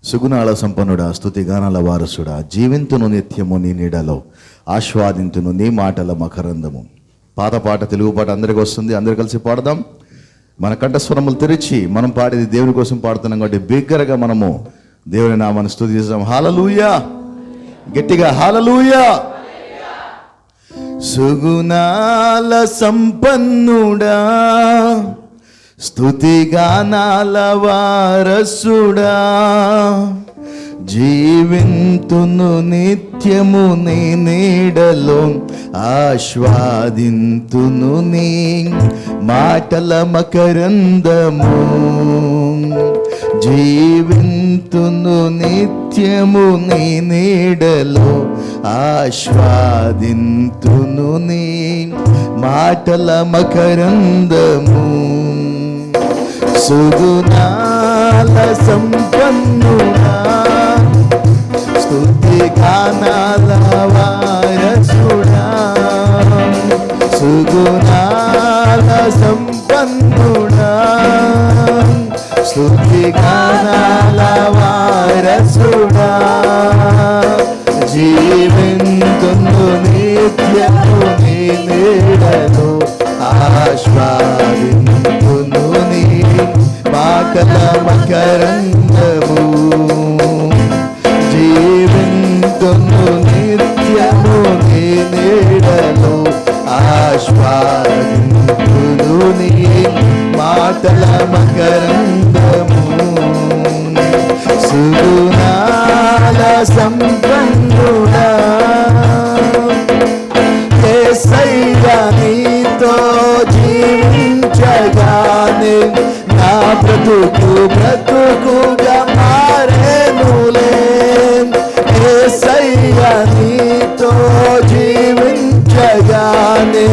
సుగుణాల సంపన్నుడా, స్తుతి గానాల వారసుడా, జీవింతును నిత్యము నీ నీడలో, ఆస్వాదింతును నీ మాటల మకరందము. పాత పాట, తెలుగు పాట అందరికి వస్తుంది. అందరు కలిసి పాడదాం. మన కంఠస్వరములు తెరిచి మనం పాడేది దేవుని కోసం పాడుతున్నాం కాబట్టి బిగ్గరగా మనము దేవుని నామాన్ని స్తుతిస్తాం. హల్లెలూయా, గట్టిగా హల్లెలూయా. సుగుణాల సంపన్నుడా, స్తుతి గానాల వారసుడా, జీవింతును నిత్యము నీ నీడలో, ఆస్వాదింతును నీ మాటల మకరందము. జీవింతును నిత్యము నీ నీడలో, ఆస్వాదింతును నీ మాటల మకరందము. సుగుణాల సంపన్నుడా, స్తుతి గానాల వారసుడా, సుగుణాల సంపన్నుడా, స్తుతి గానాల వారసుడా, జీవింతును నిత్యము నీ నీడలో, ఆస్వాదింతును నీ మాటల మకరందము. జీవింతును నిత్యము నీ నీడలో, ఆస్వాదింతును నీ మాటల మకరందము. సుగుణాల సంపన్నుడా, యేసయ్యా నీతో జీవించగానే నా బ్రతుకుగా మారేనులే. యేసయ్యా నీతో జీవించగానే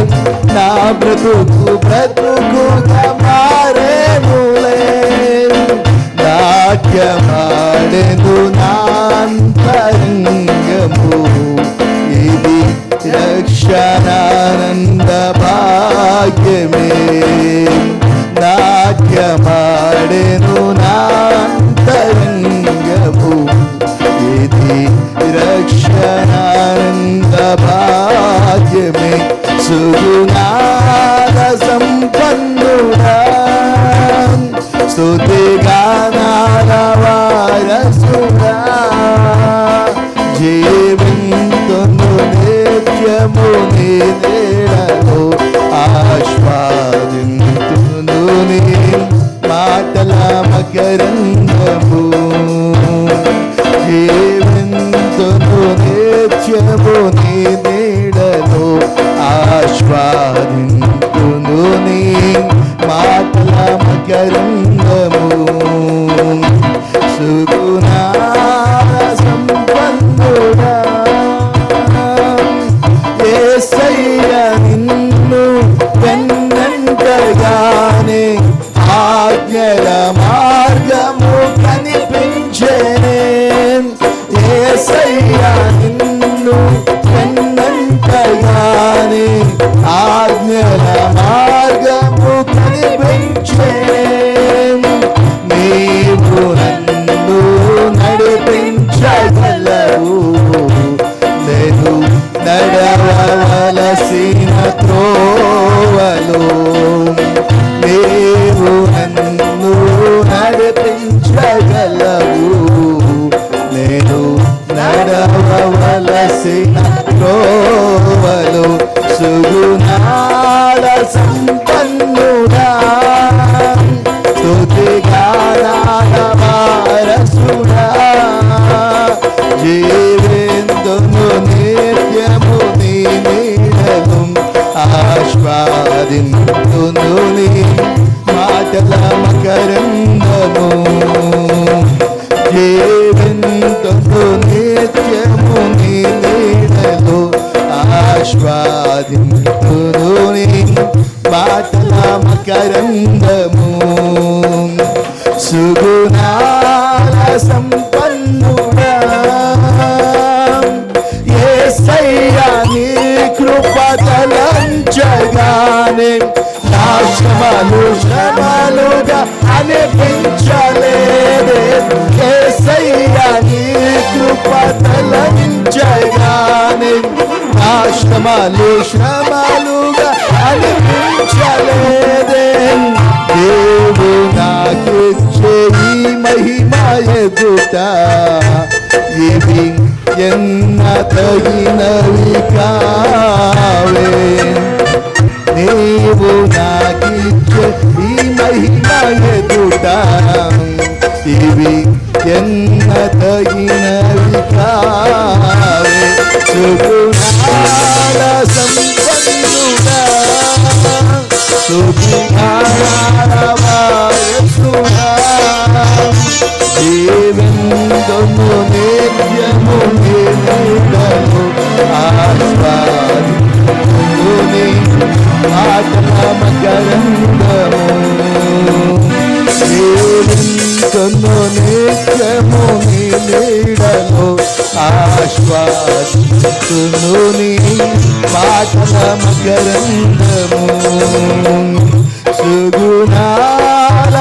నా బ్రతుకుగా మారేనులే. నాట్యమాడెను నాంతరంగము, ఇది రక్షణానంద భాగ్యమే. నాట్యమాడెను నాంతరంగము, ఇది రక్షణానంద భాగ్యమే. సుగుణాల సంపన్నుడా, స్తుతి గానాల వారసుడా, జీవింతును నిత్యము నీ నీడలో, ఆస్వాదింతును నీ మాటల మకరందము. జీవింతును నిత్యము నీ నీడలో, ఆస్వాదింతును నీ మాటల మకరందము. సుగుణాల సంపన్నుడా, యేసయ్యా నిన్ను వెన్నంటగానే ఆజ్ఞల మార్గము కనిపించెనే. యేసయ్యా నిన్ను వెన్నంటగానే ఆజ్ఞల మార్గము కనిపించెనే. నీవు నన్ను నడిపించగలవు, నేను నడవలసిన త్రోవలో. నీవు నన్ను నడిపించగలవు, నేను నడవలసిన త్రోవలో. సుగుణాల సంపన్నుడా, స్తుతి గానాల వారసుడా, జీవింతును నిత్యము నీ నీడలో, ఆస్వాదింతును నీ మాటల మకరందము. జీవింతును నిత్యము నీ నీడలో, ఆస్వాదింతును నీ మాటల మకరందము. సుగుణాల సంపన్నుడా, యేసయ్యా నీ కృప తలంచగానే నా శ్రమలుగా అనిపించలేదే. యేసయ్యా శ్రమలుగా అనిపించలేదే. దేవు నాకిచ్చే ఈ మహిమ ఎదుట ఇవి ఎన్నతగినవి కావే. నీవు నాకిచ్చే ఈ మహిమ ఎదుట ఇవి ఎన్నతగినవి కావే. సుగుణాల సంపన్నుడా, సుగుణాల వారసుడా, జీవిందును నిత్యము నిలుగను ఆస్వాదింతును నీ మాటల మకరందము. జీవిందును నిత్యము నీ నీడను ఆస్వాదింతును నీ మాటల మకరందము. సుగుణాల